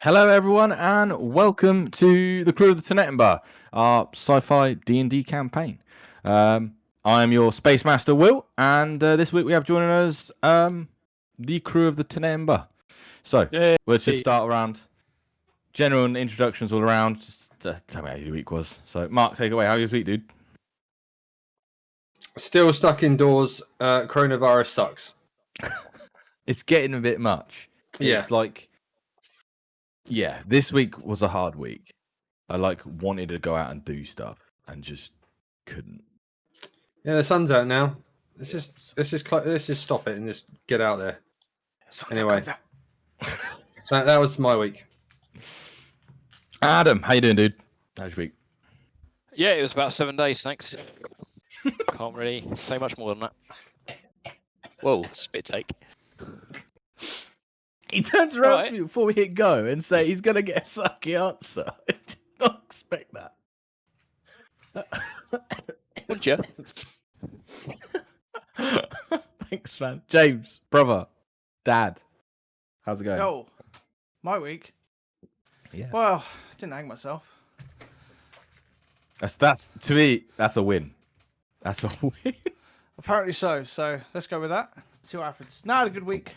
Hello, everyone, and welcome to the crew of the Tennetenba, our Sci-Fi D&D campaign. I am your Space Master, Will, and this week we have joining us the crew of the Tennetenba. So, let's just start around. General introductions all around. Just tell me how your week was. So, Mark, take it away. How was your week, dude? Still stuck indoors. Coronavirus sucks. It's getting a bit much. Yeah. It's like... Yeah, this week was a hard week. I wanted to go out and do stuff and just couldn't. Yeah, the sun's out now. Let's just stop it and just get out there. Anyway, that was my week. Adam, how you doing, dude? How's your week? Yeah, it was about 7 days, thanks. Can't really say much more than that. Whoa, spit take. He turns around to me before we hit go and say he's going to get a sucky answer. I did not expect that. Wouldn't you? Thanks, man. James, brother, dad, how's it going? Oh, my week? Yeah. Well, I didn't hang myself. That's to me, that's a win. That's a win. Apparently so. So let's go with that. See what happens. No, I had a good week.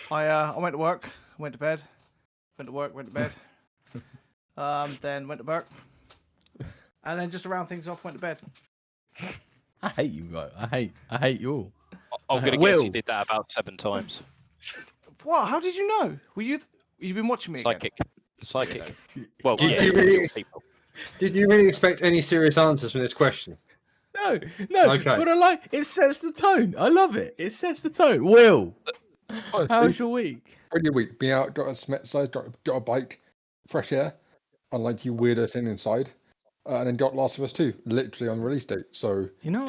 I went to work, went to bed, went to work, went to bed. Then went to work, and then just to round things off, went to bed. I hate you, guys. I hate you all. I'm gonna guess you did that about 7 times. What? How did you know? You've been watching me? Psychic. Well, Did you really expect any serious answers from this question? No. Okay. But it sets the tone. I love it. It sets the tone. Will, how's your week? Pretty week. Being out, got a exercise, got a bike, fresh air, unlike you weirdo thing inside, and then got Last of Us 2, literally on release date. So You know,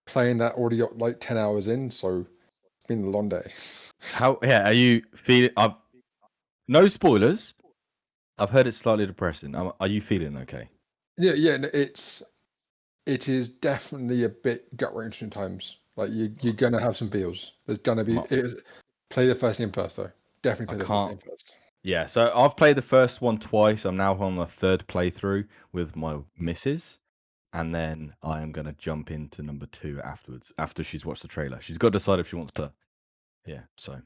playing that already got like 10 hours in, so it's been a long day. are you feeling? No spoilers. I've heard it's slightly depressing. Are you feeling okay? Yeah. It is definitely a bit gut wrenching at times. Like you're gonna have some feels. There's gonna be. Play the first game first, though. Definitely play the first game first. Yeah, so I've played the first one twice. I'm now on the third playthrough with my missus, and then I am gonna jump into number 2 afterwards. After she's watched the trailer, she's got to decide if she wants to. Yeah, so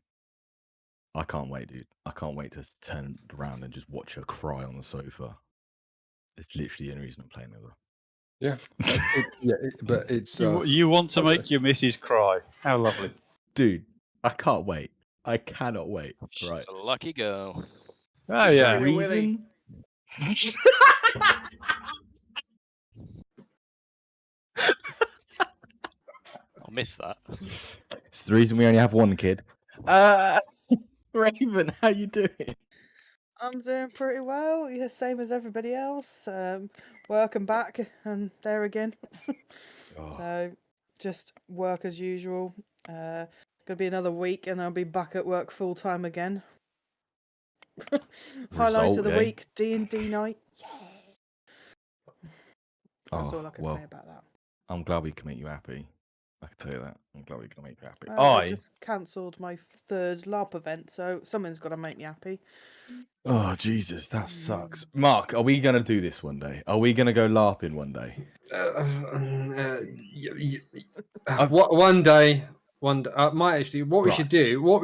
I can't wait, dude. I can't wait to turn around and just watch her cry on the sofa. It's literally the only reason I'm playing with her. Yeah, but it's you want to make your missus cry. How lovely, dude! I can't wait. I cannot wait. She's Right. a lucky girl. Oh yeah. Reason? I missed that. It's the reason we only have one kid. Raven, how you doing? I'm doing pretty well. Yeah, same as everybody else. Working back and there again. So just work as usual. Gonna be another week and I'll be back at work full time again. Highlight of the week, D&D night. Yeah. That's all I can say about that. I'm glad we can make you happy. I can tell you that. I'm glad we can make you happy. I just cancelled my 3rd LARP event, so someone's got to make me happy. Oh, Jesus, that sucks. Mark, are we going to do this one day? Are we going to go LARPing one day? One day. Might actually. What we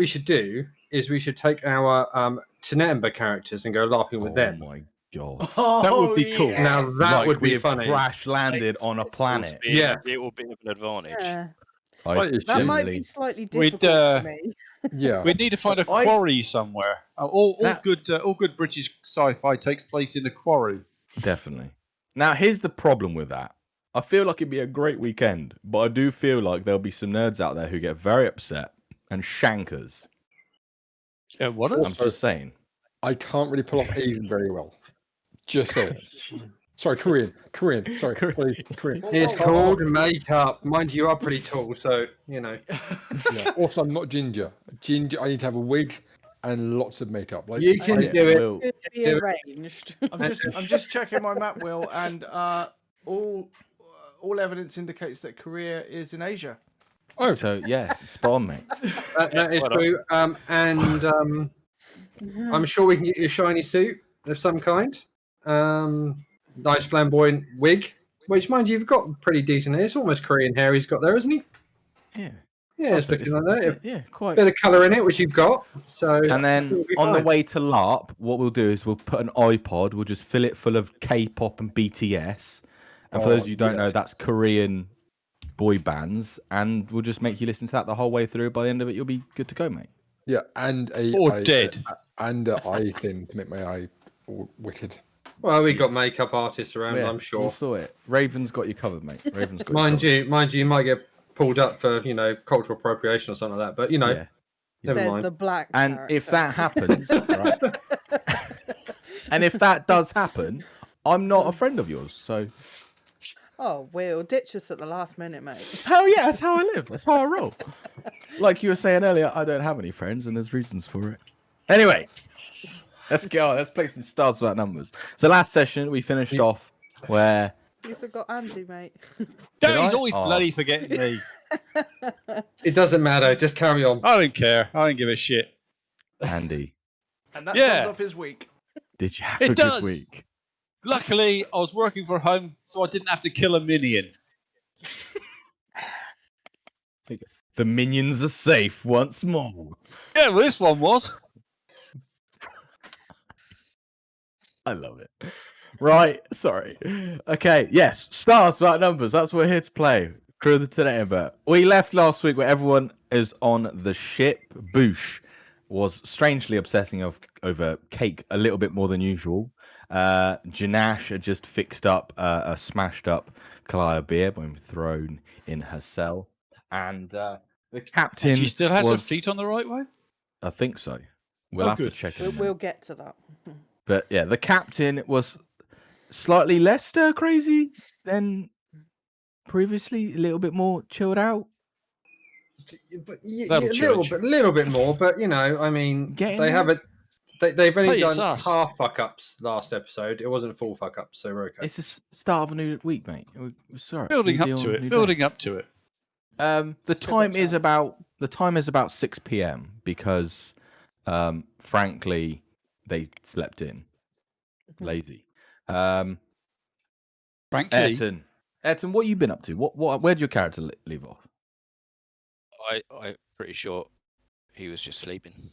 should do is we should take our Tennetenba characters and go LARPing with them. Oh my god, that would be cool. Yeah. Now that would be funny. Crash landed on a planet. It will be an advantage. Yeah. That might be slightly difficult for me. Yeah, We'd need to find a quarry somewhere. All good British sci-fi takes place in a quarry. Definitely. Now, here's the problem with that. I feel like it'd be a great weekend, but I do feel like there'll be some nerds out there who get very upset and shankers. Yeah, what? I'm just saying. I can't really pull off Asian very well. Just saying. Sorry, Korean. Sorry, Korean. It's called makeup. Mind you, are pretty tall, so you know. Yeah. Also, I'm not ginger. I need to have a wig and lots of makeup. Like You can do it. Will. Could be arranged. I'm just checking my map, Will, and all evidence indicates that Korea is in Asia. Oh, So yeah, spot on, mate. That is true. And I'm sure we can get you a shiny suit of some kind. Nice flamboyant wig. Which, mind you, you've got pretty decent hair. It's almost Korean hair he's got there, isn't he? Yeah. Yeah, it's looking like that. Yeah, quite. Bit of colour in it, which you've got. So, And I think then we'll be on the fine. way to LARP, what we'll do is we'll put an iPod, we'll just fill it full of K-pop and BTS. And for those of you who don't know, that's Korean boy bands. And we'll just make you listen to that the whole way through. By the end of it, you'll be good to go, mate. Yeah, and dead. And an eye thing to make my eye all wicked. Well, we got makeup artists around, I'm sure. We'll sort it. Raven's got you covered, mate. Raven's got Mind you covered. you might get pulled up for cultural appropriation or something like that. But Yeah. never Says mind. the black. And if that character. happens, right? And if that does happen, I'm not a friend of yours. So Oh, Will, ditch us at the last minute, mate. hell yeah, that's how I live. That's how I roll. Like you were saying earlier, I don't have any friends, and there's reasons for it. Anyway, let's get on. Let's play some Stars Without Numbers. So last session we finished off where You forgot Andy, mate. Daddy's I? always Oh. bloody forgetting me. It doesn't matter. Just carry on. I don't care. I don't give a shit. Andy, And that Yeah. sums up his week. did you have It a does. good week? Luckily, I was working from home, so I didn't have to kill a minion. The minions are safe once more. Yeah, well, this one was. I love it. Right, sorry. Okay, yes, Stars Without Numbers. That's what we're here to play. Crew of the Tennetenba. We left last week where everyone is on the ship. Boosh was strangely obsessing over cake a little bit more than usual. Janash had just fixed up a smashed up Kalaya beer being thrown in her cell. And the captain She still has her was... feet on the right way? I think so. We'll Oh, have to good. check it. We'll get to that. But yeah, the captain was slightly less stir crazy than previously, a little bit more chilled out. But That'll a change. little bit more. But I mean, Getting they there? haven't. They've only Play it done sus. half fuck ups last episode. It wasn't full fuck ups, so we're okay. It's the start of a new week, mate. We're sorry. Building New up deal, to new it. day. Building up to it. The Still got time is about 6 p.m. because, frankly, they slept in. Lazy. Frankly, Ayrton, what have you been up to? Where'd your character leave off? I'm pretty sure he was just sleeping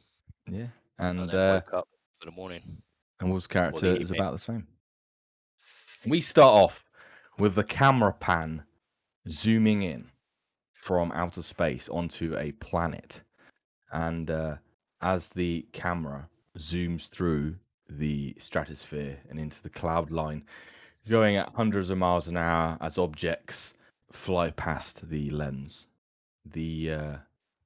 Yeah, and and then woke up for the morning. and Will's Or character the is evening. about the same. We start off with the camera pan zooming in from outer space onto a planet. And as the camera zooms through the stratosphere and into the cloud line, going at hundreds of miles an hour as objects fly past the lens, the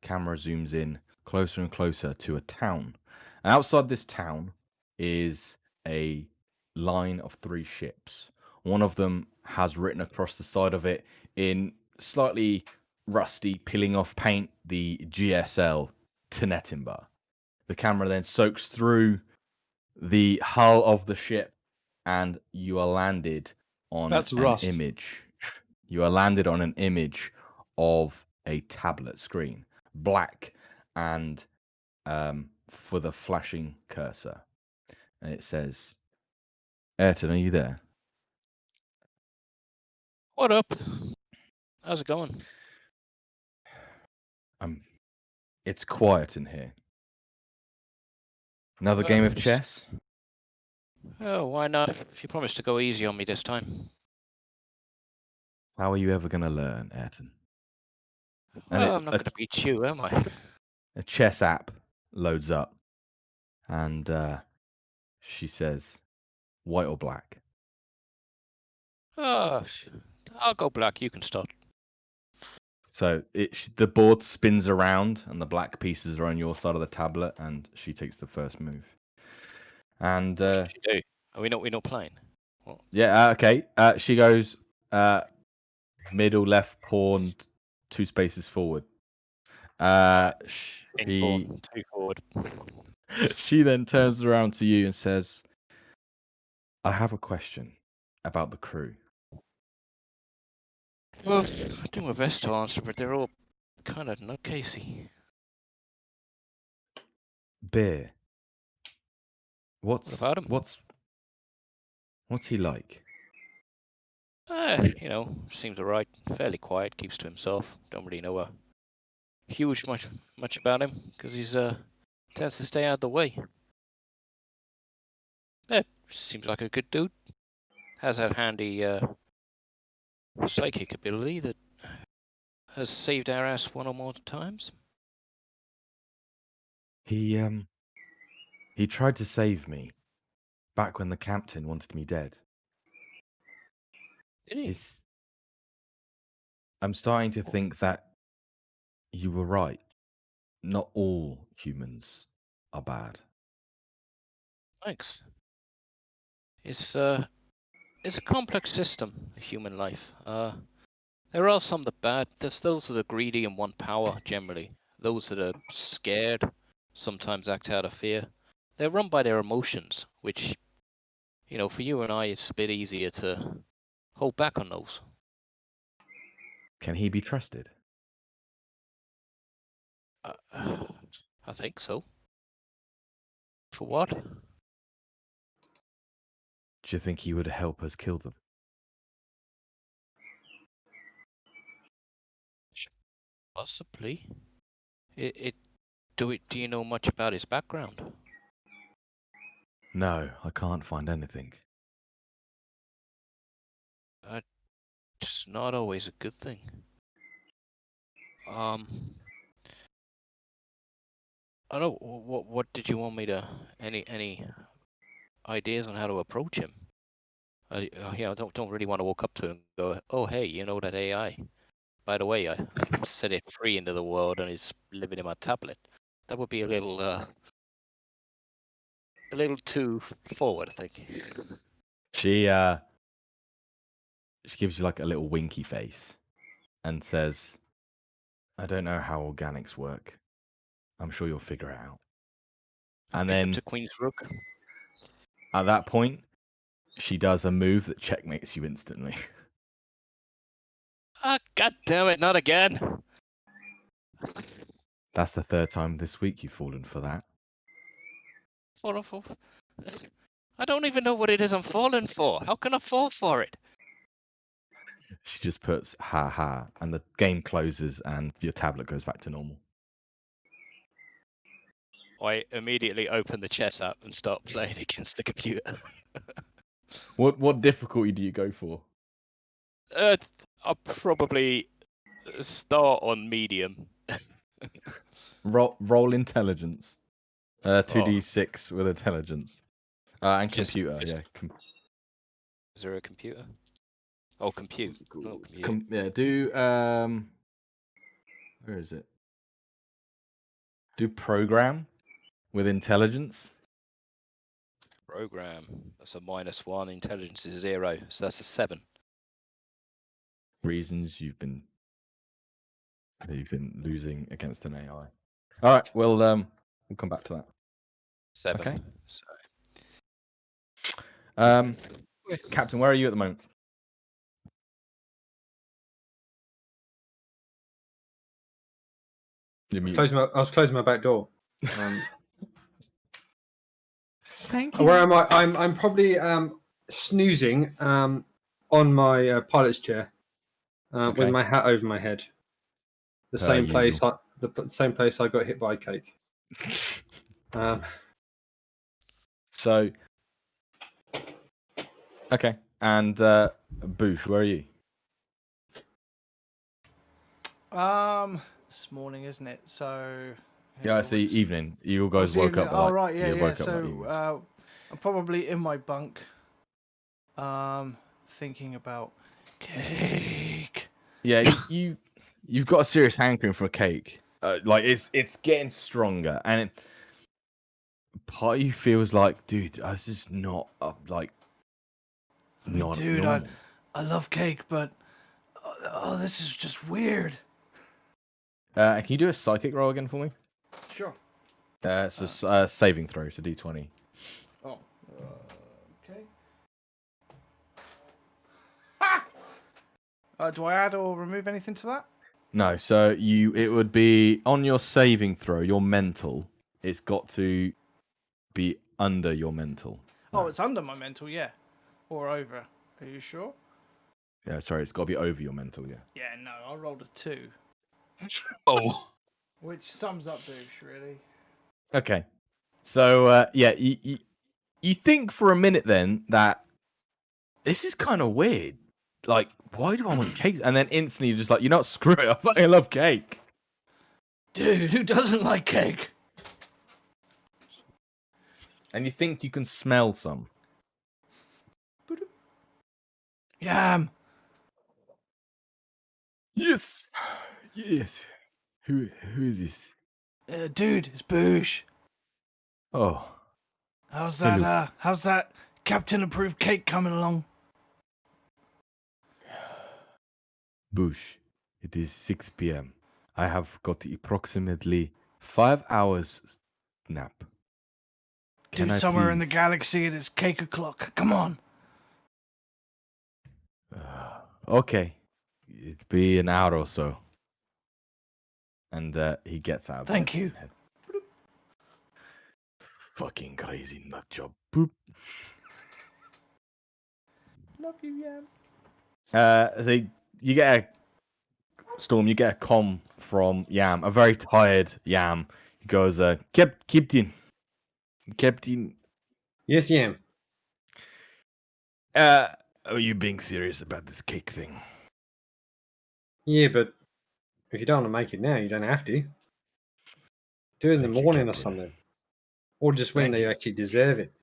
camera zooms in closer and closer to a town. And outside this town is a line of 3 ships. One of them has written across the side of it in slightly rusty, peeling off paint, the GSL Tennetenba. The camera then soaks through the hull of the ship, and you are landed on That's an rust. image. You are landed on an image of a tablet screen, black and for the flashing cursor. And it says, Ayrton, are you there? What up? How's it going? It's quiet in here. Another game of chess? Oh, why not? If you promised to go easy on me this time. How are you ever going to learn, Ayrton? And Well, I'm not going to beat you, am I? a chess app loads up, and she says, white or black? Oh, I'll go black. You can start. So the board spins around, and the black pieces are on your side of the tablet, and she takes the first move. And What should she do? Are we not playing? What? yeah, okay. She goes middle left pawn, 2 spaces forward. Two forward. She then turns around to you and says, I have a question about the crew. Well, I do my best to answer, but they're all kind of nutcasey. Beer, What's about him? What's he like? You know, seems alright. Fairly quiet, keeps to himself. Don't really know much about him because he's tends to stay out of the way. Yeah, seems like a good dude. Has that handy psychic ability that has saved our ass one or more times. He tried to save me back when the captain wanted me dead. Did he? I'm starting to think that you were right. Not all humans are bad. Thanks. It's a complex system, human life. There are some that are bad. There's those that are greedy and want power generally. Those that are scared, sometimes act out of fear. They're run by their emotions, which, you know, for you and I, it's a bit easier to hold back on those. Can he be trusted? I think so. For what? Do you think he would help us kill them? Possibly. Do you know much about his background? No, I can't find anything. It's not always a good thing. I don't know. What did you want me to? Any ideas on how to approach him? You know, don't really want to walk up to him and go, oh hey, you know that AI? By the way, I set it free into the world and it's living in my tablet. That would be a little too forward, I think. She gives you like a little winky face and says, I don't know how organics work. I'm sure you'll figure it out. And then to Queen's Rook. At that point, she does a move that checkmates you instantly. Ah, god damn it, not again. That's the third time this week you've fallen for that. I don't even know what it is I'm falling for. How can I fall for it? She just puts ha ha, and the game closes and your tablet goes back to normal. I immediately open the chess app and start playing against the computer. What difficulty do you go for? I'll probably start on medium. Roll intelligence. 2d6 Oh. with intelligence. And Just- computer, just- yeah. Is there a computer? Oh, compute. Oh, compute. Yeah, do where is it? Do program with intelligence. Program. That's a -1. Intelligence is 0, so that's a 7. Reasons you've been losing against an AI. All right, well, we'll come back to that. 7. Okay. So, Captain, where are you at the moment? You're muted. I was closing my back door. Thank you. Where am I? I'm probably snoozing on my pilot's chair Okay. with my hat over my head. The Per same place. usual. The same place I got hit by a cake. So, okay. And Boosh, where are you? This morning, isn't it? So. Yeah, I see. Evening. You all guys it's woke evening. up. Oh Like, right, yeah, you yeah. woke up like So evening. I'm probably in my bunk, thinking about cake. Yeah, you've got a serious hankering for a cake. Like it's getting stronger, and part of you feels like, dude, this is not like not Dude, normal. I love cake, but this is just weird. Can you do a psychic roll again for me? Sure. It's a saving throw, so D20. Oh. Okay. Do I add or remove anything to that? No, so it would be on your saving throw, your mental. It's got to be under your mental. Oh, it's under my mental, yeah. Or over. Are you sure? Yeah, sorry, it's got to be over your mental, yeah. Yeah, no, I rolled a 2. Oh. Which sums up douche, really. Okay. So, yeah, you think for a minute then that this is kind of weird. Like, why do I want cake? And then instantly you're just like, you know what, screw it, I fucking love cake. Dude, who doesn't like cake? And you think you can smell some. Yam. Yes. Yes. Who is this? Dude, it's Boosh. Oh. How's Hello. that, how's that Captain approved cake coming along? Bush, it is 6 p.m. I have got approximately 5 hours nap. Can Dude, I somewhere in the please- galaxy it is cake o'clock. Come on. Okay. It'd be an hour or so. And he gets out of Thank bed. you. Fucking crazy nut job. Boop. Love you, Yam. So you get a Storm, you get a comm from Yam, a very tired Yam. He goes, Captain. Yes, Yam. Are you being serious about this cake thing? Yeah, but if you don't want to make it now, you don't have to. Do it in the Thank you, morning or Captain. something. Or just when Thank they you. actually deserve it.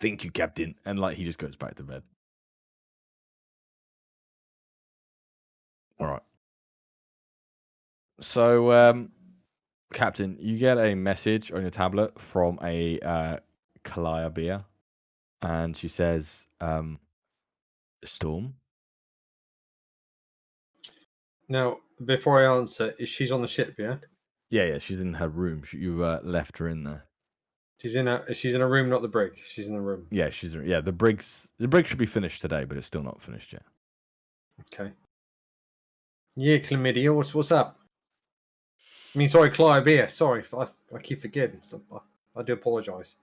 Thank you, Captain. And like he just goes back to bed. All right. So, Captain, you get a message on your tablet from a Kalaya Beer, and she says, Storm. Now, before I answer, she's on the ship, yeah? Yeah, she's in her room. You left her in there. She's in a room, not the brig. She's in the room. Yeah, the brig should be finished today, but it's still not finished yet. Okay. Yeah, chlamydia. What's up? I mean, sorry, chlamydia. Sorry, I keep forgetting. So I do apologise.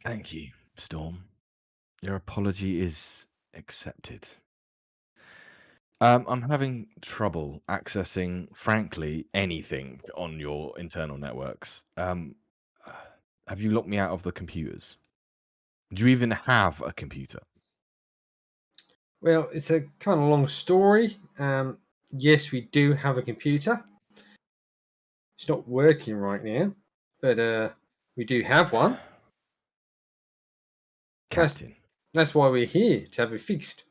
Thank you, Storm. Your apology is accepted. I'm having trouble accessing, frankly, anything on your internal networks. Have you locked me out of the computers? Do you even have a computer? Well, it's a kind of long story. Yes, we do have a computer. It's not working right now, but we do have one. Captain, That's why we're here, to have it fixed.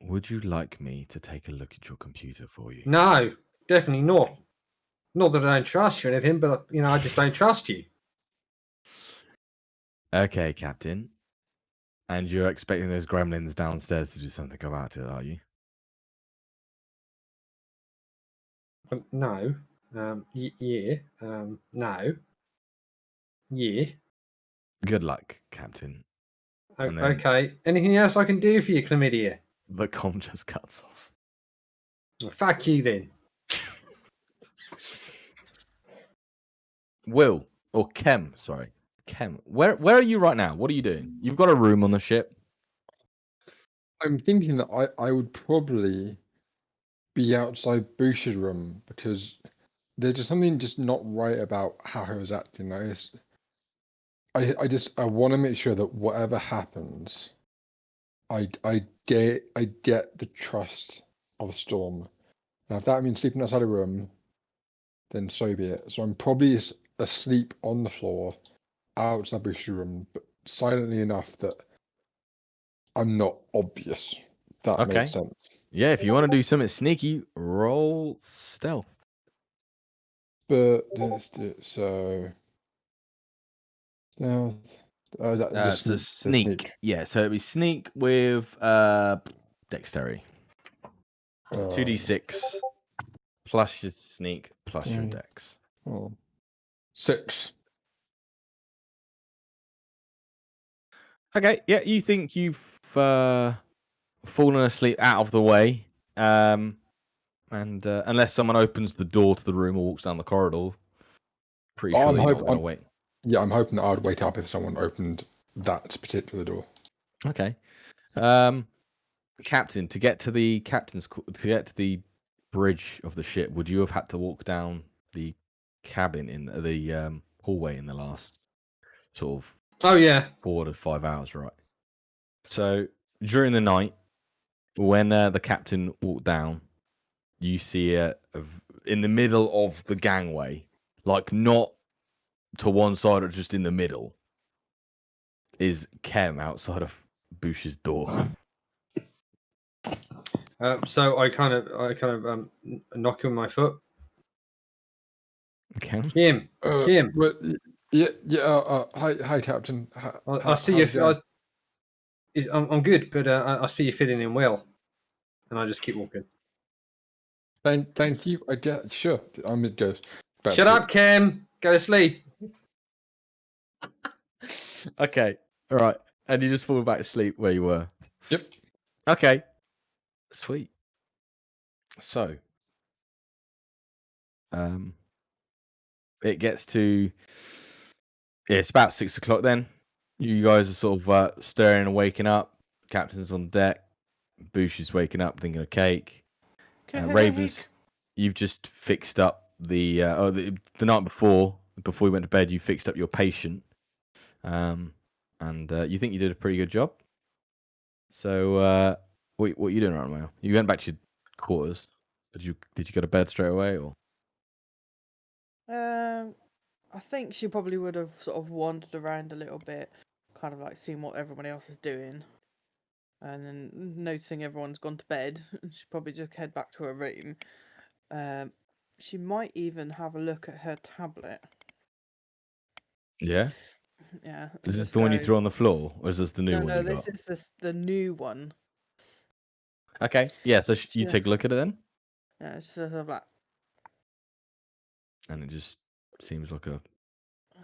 would you like me to take a look at your computer for you? No, definitely not. Not that I don't trust you or anything, but I just don't trust you. Okay, Captain. And you're expecting those gremlins downstairs to do something about it, are you? No. Yeah. No. Yeah. Good luck, Captain. And then- Okay. Anything else I can do for you, chlamydia? The comm just cuts off. Well, fuck you then. Will, or Kem, sorry. Kem, where are you right now? What are you doing? You've got a room on the ship. I'm thinking that I would probably be outside Bush's room because there's just something just not right about how he was acting. Like I want to make sure that whatever happens, I get the trust of Storm. Now, if that means sleeping outside a room, then so be it. So I'm probably asleep on the floor outside Bush's room, but silently enough that I'm not obvious. That Okay. makes sense. Yeah, if you want to do something sneaky, roll stealth. But let's do it. So, stealth. Oh, is that the So sneak? The sneak. Yeah, so it'd be sneak with dexterity. 2d6 plus your sneak plus your dex. 6. Okay, yeah, you think you've fallen asleep out of the way. And unless someone opens the door to the room or walks down the corridor, pretty sure I'm you're not hoping- going to wait. Yeah, I'm hoping that I'd wake up if someone opened that particular door. Okay. Captain, to get to the bridge of the ship, would you have had to walk down the cabin in the hallway in the last sort of Oh yeah. 4 to 5 hours, right? So during the night, when the captain walked down, you see in the middle of the gangway, like not to one side or just in the middle, is Kem outside of Bush's door. So I kind of knock on my foot. Kem? Kim. But yeah. Hi, Captain. I see you. I'm good, but I see you fitting in well, and I just keep walking. Thank you. Sure. I'm it goes. Shut up, Kim. Go to sleep. Okay, all right, and you just fall back to sleep where you were. Yep. Okay, sweet. So, it gets to it's about 6 o'clock. Then you guys are sort of stirring and waking up. Captain's on deck. Boosh is waking up, thinking of cake. Ravens, you've just fixed up the night before you went to bed. You fixed up your patient, and you think you did a pretty good job. So, what are you doing right now? You went back to your quarters. Did you go to bed straight away, or? I think she probably would have sort of wandered around a little bit, kind of like seeing what everybody else is doing, and then noticing everyone's gone to bed. She'd probably just head back to her room. She might even have a look at her tablet. Yeah. Yeah. Is this the one you threw on the floor, or is this the new one No, you this got? is the new one. Okay. Yeah. So you Yeah. take a look at it then, Yeah, it's sort of like. and it just seems like a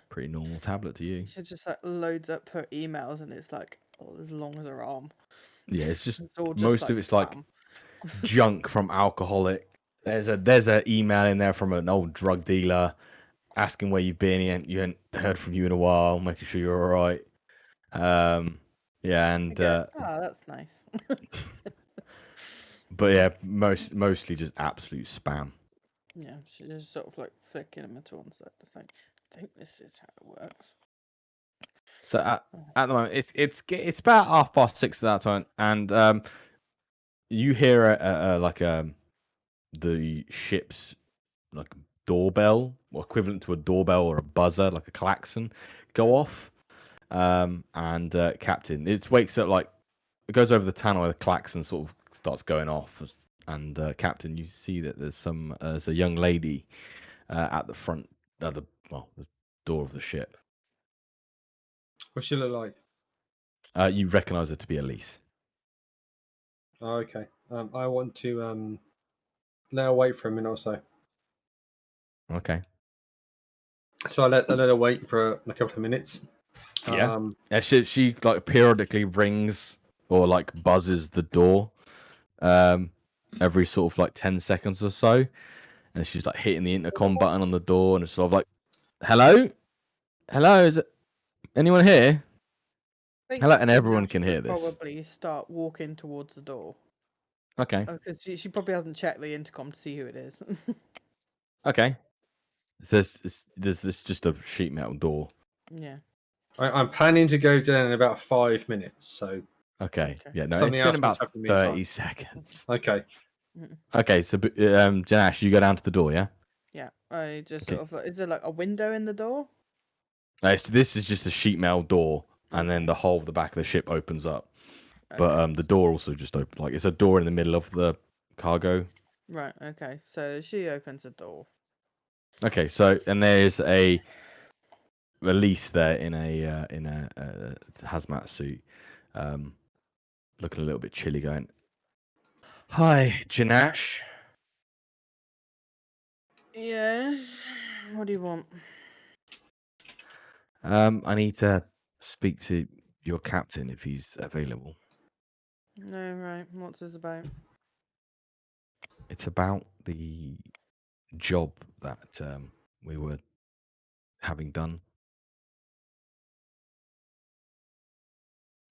pretty normal tablet to you. She just like loads up her emails, and it's like as long as her arm. Yeah, it's just It's all just most like of it's spam. like junk from alcoholic. There's a email in there from an old drug dealer asking where you've been. You hadn't heard from you in a while, making sure you're all right. Yeah, and that's nice. but yeah, mostly just absolute spam. Yeah, she just sort of like flicking them to one side. Just like, I think this is how it works. So at the moment, it's about 6:30 at that time, and you hear the ship's like doorbell, or equivalent to a doorbell or a buzzer, like a klaxon, go off. And Captain, it wakes up like it goes over the tannoy, the klaxon sort of starts going off, and Captain, you see that there's a young lady at the front, the door of the ship. What she look like? You recognise her to be Elise. Oh, okay. I want to let her wait for a minute or so. Okay. So I let her wait for a couple of minutes. Yeah. She like periodically rings or like buzzes the door, every sort of like 10 seconds or so, and she's like hitting the intercom button on the door, and it's sort of like, "Hello, is it anyone here?" Hello, and everyone can hear this. Probably start walking towards the door. Okay. Because she probably hasn't checked the intercom to see who it is. Okay. There's this just a sheet metal door. Yeah. I'm planning to go down in about 5 minutes. So. Okay. Yeah. No, Something it's been else about must happen in the 30 meantime. seconds. Okay. Okay. So, Janash, you go down to the door, yeah? Yeah. I just Okay. sort of. Is there like a window in the door? This is just a sheet metal door, and then the whole of the back of the ship opens up. But the door also just opens. Like it's a door in the middle of the cargo. Right. Okay. So she opens the door. Okay. So and there's a Elise there in a hazmat suit, looking a little bit chilly, going, "Hi, Janash. Yes. What do you want? I need to speak to your captain if he's available. No, right. What's this about? It's about the job that we were having done.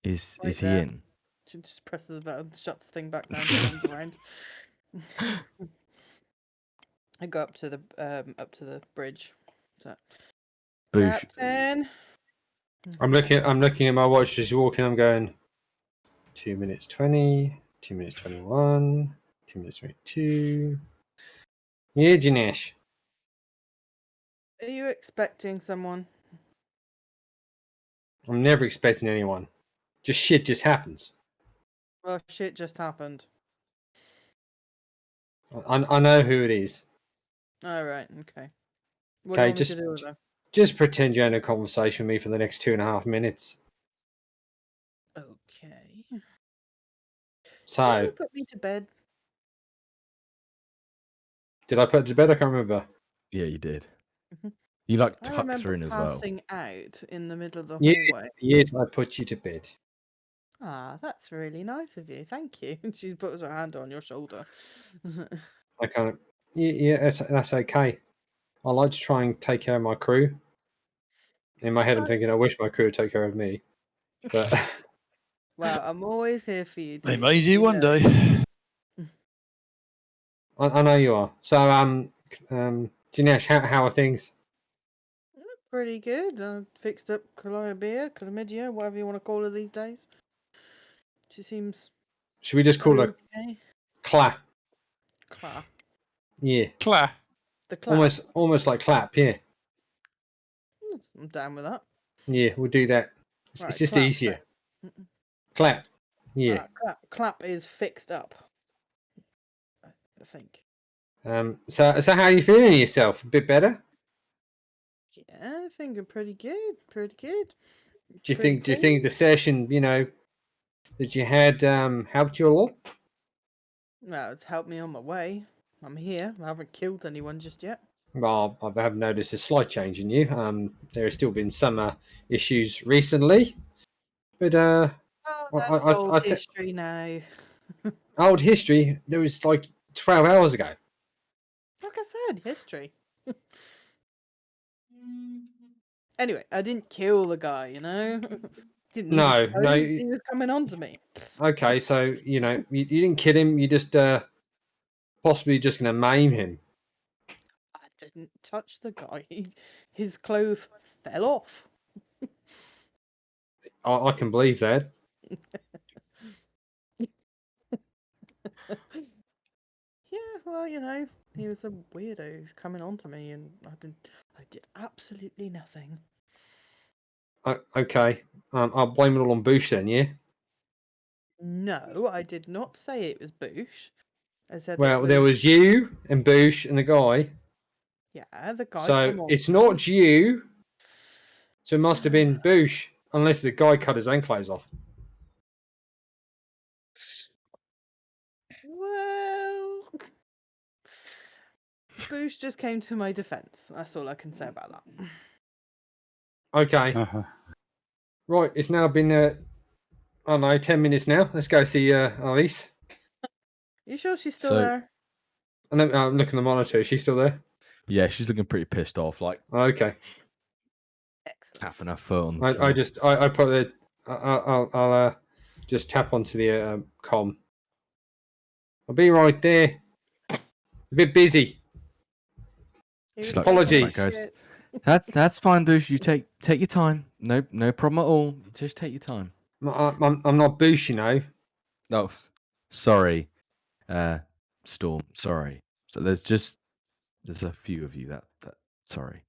Is Right he there. in? She just presses the button, shuts the thing back down, turns around. I go up to the bridge. So, Boosh. Captain. I'm looking at my watch as you're walking. I'm going 2 minutes 20, 2 minutes 21, 2 minutes 22. Yeah, Janesh. Are you expecting someone? I'm never expecting anyone. Just shit just happens. Well, shit just happened. I know who it is. All right. Okay. What do you Okay, want me to do with them? just pretend you're in a conversation with me for the next 2.5 minutes. Okay. So, Put me to bed. did I put it to bed? I can't remember. Yeah, you did. You like I tucked remember her in as well. passing out in the middle of the Yeah, hallway. yes, I put you to bed. Ah, that's really nice of you. Thank you. And she puts her hand on your shoulder. I can't. Yeah, that's okay. I like to try and take care of my crew. In my head, I'm thinking, I wish my crew would take care of me. But Well, I'm always here for you. They Dude. made you one know. day. I know you are. So, Janesh, how are things? Pretty good. I fixed up chlamydia, whatever you want to call her these days. She seems Should we just call her okay. Clap? Clap. Yeah, Claire. The clap. almost like Clap. Yeah, I'm down with that. yeah, we'll do that. Right, It's just clap easier. then. Clap. Yeah. Right, clap is fixed up. I think. So how are you feeling yourself? A bit better? Yeah, I think I'm pretty good. Pretty good. Do you think the session, that you had helped you a lot? No, it's helped me on my way. I'm here. I haven't killed anyone just yet. Well, I have noticed a slight change in you. There has still been some issues recently, but Oh, that's old I history now. old history. There was like 12 hours ago. Like I said, history. Anyway, I didn't kill the guy, Didn't need his No. toes. He was coming on to me. Okay, so you didn't kill him. You just possibly just going to maim him. I didn't touch the guy. His clothes fell off. I can believe that. Yeah, well, he was a weirdo. He's coming on to me, and I did absolutely nothing. Okay, I'll blame it all on Boosh then. Yeah. No, I did not say it was Boosh. I said Well, there was you and Boosh and the guy. Yeah, the guy So come on. it's not you. So it must have been Boosh, unless the guy cut his own clothes off. Well, Boosh just came to my defense. That's all I can say about that. Okay. Right, it's now been, I don't know, 10 minutes now. Let's go see Alice. You sure she's still there? I'm looking at the monitor. Is she still there? Yeah, she's looking pretty pissed off, like Okay. Excellent. tapping her foot on the floor. I put the, I'll just tap onto the com. I'll be right there. A bit busy. She's like, Apologies. That's fine, Boosh. You take your time. No problem at all. Just take your time. I'm not Boosh, No, sorry, Storm. Sorry. So there's a few of you that sorry.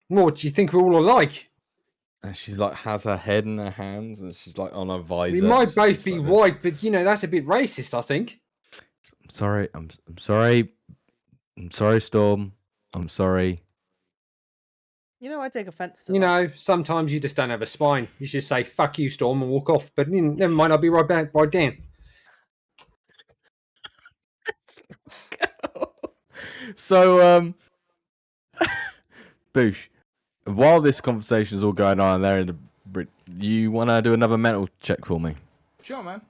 What do you think we're all alike? And she's like has her head in her hands, and she's like on a visor. We might She's both just be like this. white, but that's a bit racist, I think. I'm sorry. I'm sorry. I'm sorry, Storm. I'm sorry. I take offense to that. Sometimes you just don't have a spine. You should say "fuck you, Storm" and walk off. But never mind, I'll be right back. Right down. So, Boosh, while this conversation is all going on there in the bridge, you want to do another mental check for me? Sure, man.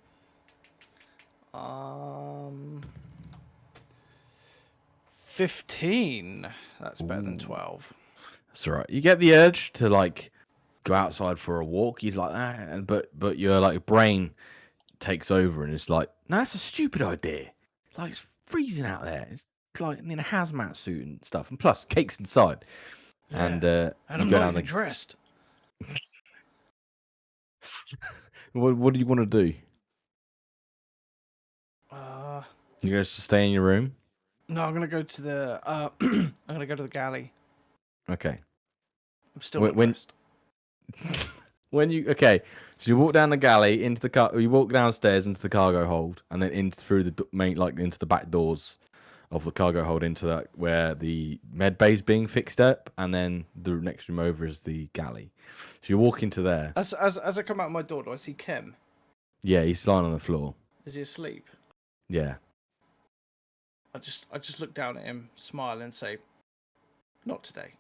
15. That's better than 12. That's all right. You get the urge to like go outside for a walk. You'd like that, but your like brain takes over and it's like, no, that's a stupid idea. Like it's freezing out there. It's like in a hazmat suit and stuff, and plus cake's inside. Yeah. And And you I'm go not down even the. dressed. What do you want to do? You guys just stay in your room. No, I'm gonna go to the. I'm gonna go to the galley. Okay. I'm still not When dressed. when you so you walk down the galley into the car. You walk downstairs into the cargo hold, and then through the main into the back doors of the cargo hold into that where the med bay's being fixed up, and then the next room over is the galley. So you walk into there. As I come out my door, do I see Kem? Yeah, he's lying on the floor. Is he asleep? Yeah. I just look down at him, smile, and say, "Not today."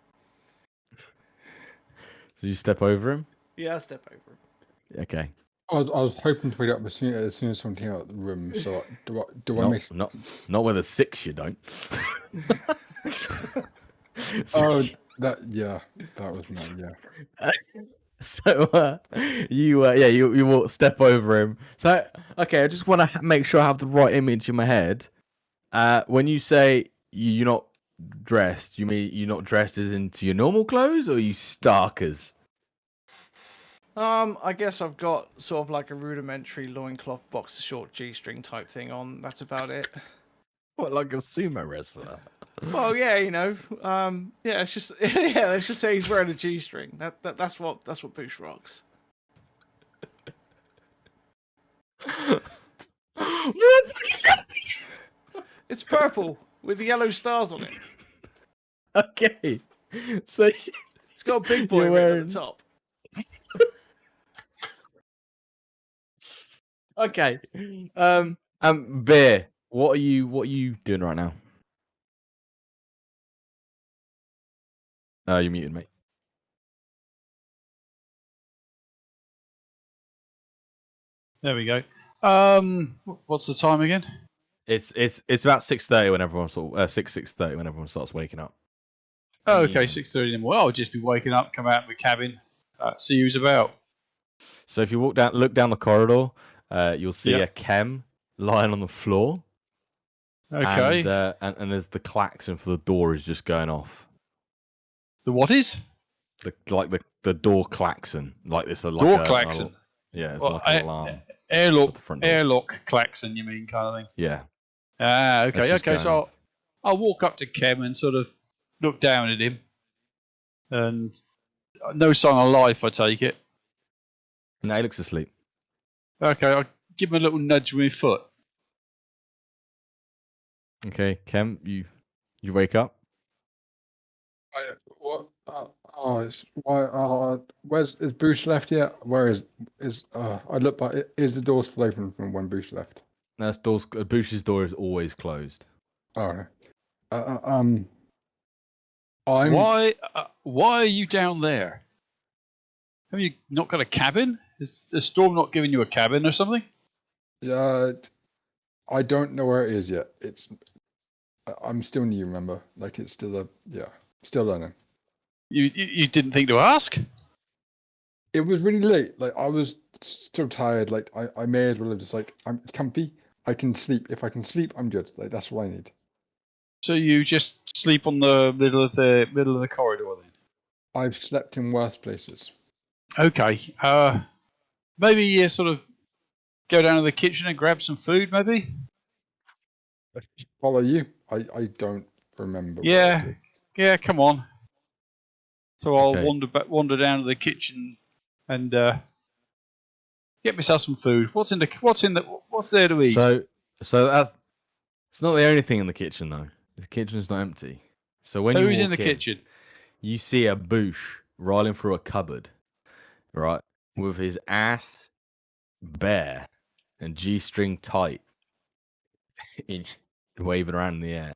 So you step over him. Yeah, I step over him. Okay. I was hoping to wake up as soon as someone came out of the room. So do I make? Not with a 6, you don't. Oh, that was mine. Yeah. So you walk step over him. So okay, I just want to make sure I have the right image in my head. When you say you're not dressed, you mean you're not dressed as into your normal clothes, or you starkers? I guess I've got sort of like a rudimentary loincloth boxer short G-string type thing on. That's about it. What, like a sumo wrestler? Well, yeah, yeah, it's just let's just say he's wearing a G-string. That's what Boosh rocks. It's purple with the yellow stars on it. Okay, so It's got a big boy written at the top. Okay, Bear, what are you doing right now? You're muted, mate. There we go. What's the time again? It's about 6:30 when everyone 6:30 when everyone starts waking up. Oh, okay, 6:30 in the morning. I'll just be waking up, come out of the cabin, see who's about. So if you look down the corridor, you'll see a Kem lying on the floor. Okay. And there's the klaxon for the door is just going off. The what is? The door klaxon, like this. Like Door klaxon. Yeah, it's like an alarm. Airlock klaxon, you mean, kind of thing? Yeah. Ah, okay, That's just okay. going So off. I'll walk up to Kem and sort of look down at him, and no sign of life, I take it. No, he looks asleep. Okay, I'll give him a little nudge with my foot. Okay, Kem, you wake up. What? It's why? Is Boosh left yet? Where is? I look back. Is the door still open from when Boosh left? That's Bush's door is always closed. Oh, okay. I'm. Why are you down there? Have you not got a cabin? Is the storm not giving you a cabin or something? I don't know where it is yet. I'm still new, remember? Like it's still still learning. You didn't think to ask? It was really late. Like I was still tired. Like I may as well have just like it's comfy. I can sleep. If I can sleep, I'm good. Like that's all I need. So you just sleep on the middle of the corridor then? I've slept in worse places. Okay. Maybe you sort of go down to the kitchen and grab some food, maybe? Follow you. I don't remember. Yeah, come on. So I'll Okay. wander down to the kitchen and get myself some food. What's there to eat? So it's not the only thing in the kitchen though. The kitchen's not empty. So when you Who's walk in the kitchen? you see a Boosh rolling through a cupboard, right, with his ass bare and G-string tight, waving around in the air.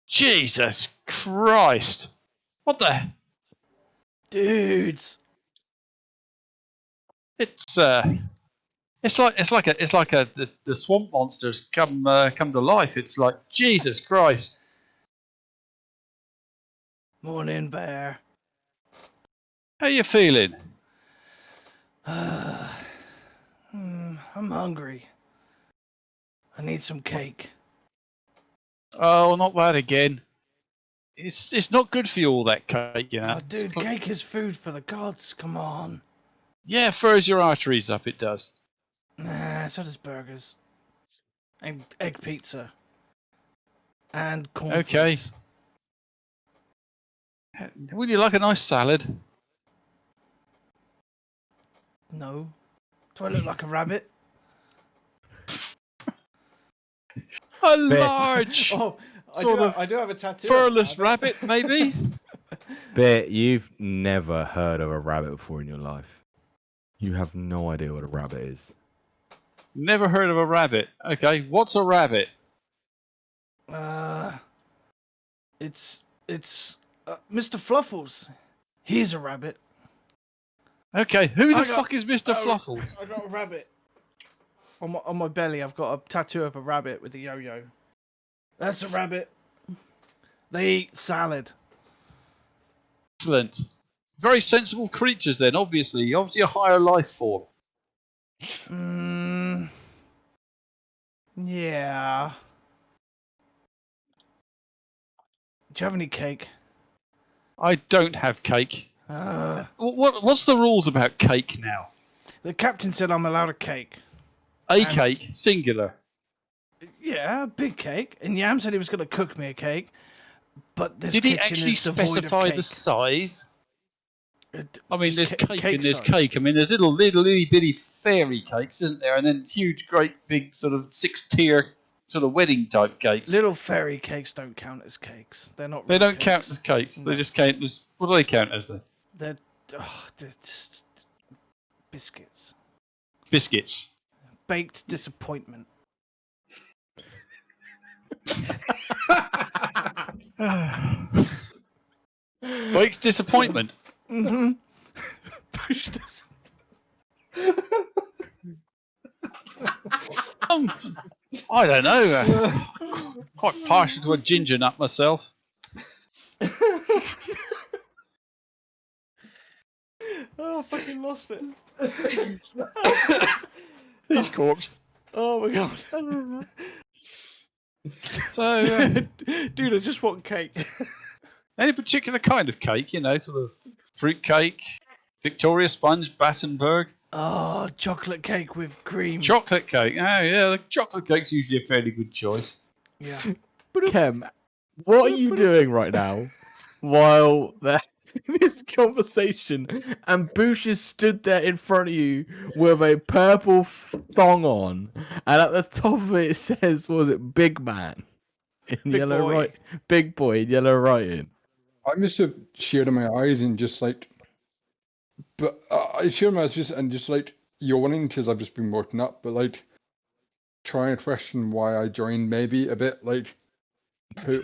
Jesus Christ! What the? Dudes. It's like the swamp monsters come to life. It's like Jesus Christ. Morning, Bear. How you feeling? I'm hungry. I need some cake. Oh, not that again. It's not good for you, all that cake, you know. Oh, dude, cake is food for the gods. Come on. Yeah, furs your arteries up, it does. Nah, so does burgers. And egg pizza. And cornflakes. Would you like a nice salad? No. Do I look like a rabbit? A large, Oh, I do have a tattoo. furless rabbit, maybe? Bet you've never heard of a rabbit before in your life. You have no idea what a rabbit is. Never heard of a rabbit. Okay, what's a rabbit? It's Mr. Fluffles. He's a rabbit. Okay, who the I got- fuck is Mr. Fluffles? I got a rabbit. On my belly, I've got a tattoo of a rabbit with a yo-yo. That's a rabbit. They eat salad. Excellent. Very sensible creatures then, obviously. Obviously a higher life form. Yeah. Do you have any cake? I don't have cake. What's the rules about cake now? The captain said I'm allowed a cake. A cake, singular. Yeah, a big cake. And Yam said he was going to cook me a cake. But this Did he kitchen actually is devoid of specify the cake. size? I mean, there's Just cake and there's size. cake. I mean, there's little itty bitty fairy cakes, isn't there? And then huge, great, big sort of 6-tier sort of wedding type cakes. Little fairy cakes don't count as cakes. They're not. They real don't count cakes. as cakes. No. They just count as. What do they count as then? They're just biscuits. Biscuits. Baked disappointment. Baked disappointment. Mm-hmm. Push this. I don't know. Quite partial to a ginger nut myself. Oh, I fucking lost it. He's corpsed. Oh my god. So, Dude, I just want cake. any particular kind of cake, you know, sort of fruit cake, Victoria sponge, Battenberg, Oh, chocolate cake with cream. chocolate cake. Oh yeah, the chocolate cake's usually a fairly good choice. Yeah. Kem, what are you doing right now while they're having this conversation and Boosh has stood there in front of you with a purple thong on and at the top of it says, what was it, Big Man in Big yellow boy. right, Big Boy in yellow writing. I must have shielded my eyes and just like, but I shielded my eyes just like yawning because I've just been woken up, but like trying to question why I joined maybe a bit like,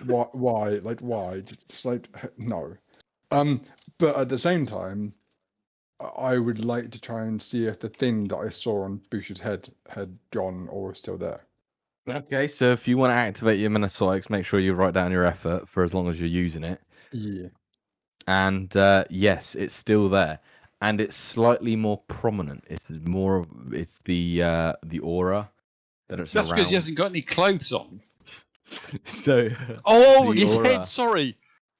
why, just like no, but at the same time, I would like to try and see if the thing that I saw on Bush's head had gone or was still there. Okay, so if you want to activate your Minnesota, make sure you write down your effort for as long as you're using it. Yeah. And yes, it's still there, and it's slightly more prominent. It's the aura that it's That's around. because he hasn't got any clothes on. So Oh, The his aura. head. Sorry.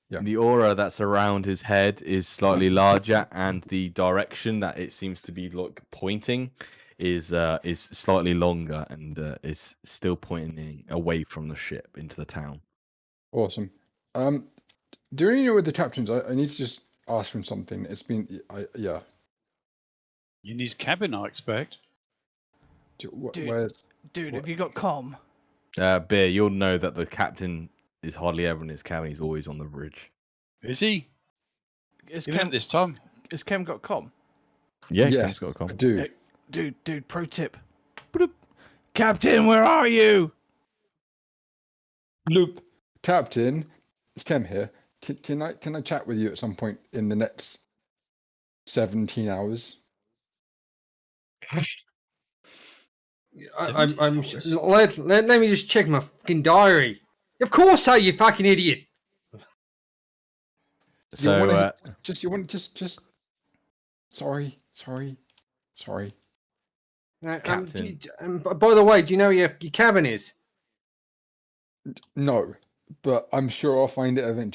Yeah. the aura that's around his head is slightly larger, and the direction that it seems to be like pointing is slightly longer, and is still pointing away from the ship into the town. Awesome. Do you know with the captains? I need to just ask him something. It's been, yeah. In his cabin, I expect. Dude. Where's Dude, What? have you got comm? Bear, you'll know that the captain is hardly ever in his cabin. He's always on the bridge. Is he? Is Even Kem, at this time. is Kem got comm? Yeah, Yes, Kem's got a I comment. do. Hey, dude, pro tip. Bloop. Captain, where are you? Loop, Captain, it's Kem here. Can I chat with you at some point in the next 17 hours? I'm 17 hours. let me just check my fucking diary. Of course, so you fucking idiot. So Just Sorry. Captain. By the way, do you know where your cabin is? No, but I'm sure I'll find it eventually.